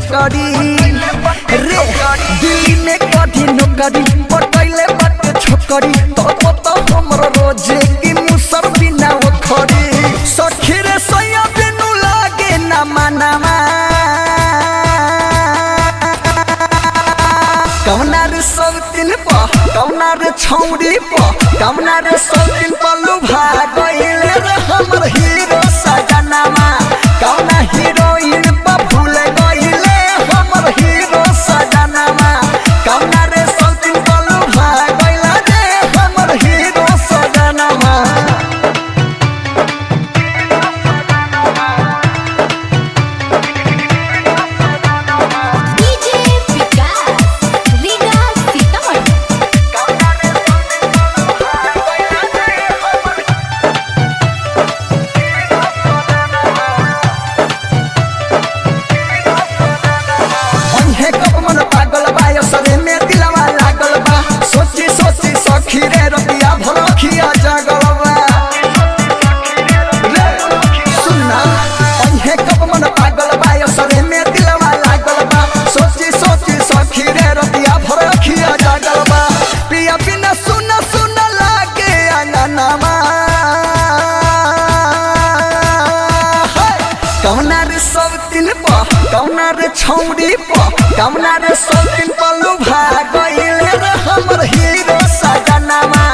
छोकरी रे दिल्ली में कभी नौकरी पटैले बाटे छोकरी तो हमर रोजे की मुसर बिना खरी सखी रे सैया बिनु लागे ना मनावा कौना रे सब दिन प कौना रे छौरी प कौना रे सब दिन पलू भागइले रे हमर हीरो सजनामा कौना हीरोइन प भूल गइले हमर हीरो सजनामा कौना रे सब दिन पलू भागइले रे हमर हीरो सजनामा खीरे रतिया भरखिया जगलवा रे सुनना अन्हे कब मन पागल बाय सरे में दिलवा लागल बा सोची सोची सखीरे रतिया भरखिया जगलवा पिया बिना सुन सुन लागे अंगनामा कौना रे सब दिन प कौना रे छौरी प कौना रे सब दिन पलू भागइले रे हमर हीरो सजनामा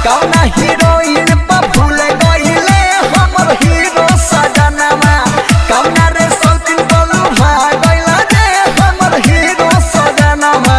कौना हीरोइन प भूल गइले हमर हीरो सजनामा कौना रे सब दिन पलू भागइले रे हमर हीरो सजनामा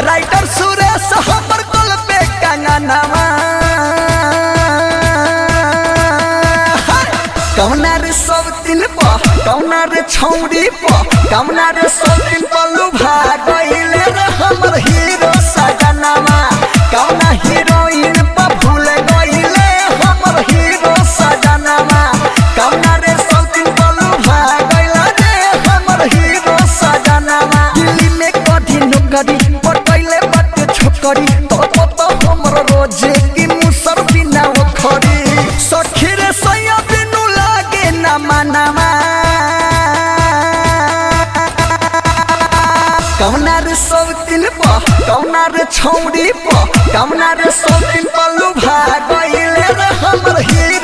राइटर सुरेश हमर कल पे कंगनावा कौना रे सब दिन प कौना रे छौरी प कौना रे सब दिन पलू भागइले रे हमर हीरो सजनामा कौना हीरोइन प भूल गइले हमर हीरो सजनामा कौना रे सब दिन पलू भागइले रे हमर हीरो सजनामा दिल्ली में कभी नौकरी पटैले बाटे छोकरी तो हमर रोजे की मुसर बिना खरी सखी रे सैया बिनु लागे ना मनावा कौना रे सब दिन प कौना रे छौरी प कौना रे सब दिन पलू भागइले रे हमर हीरो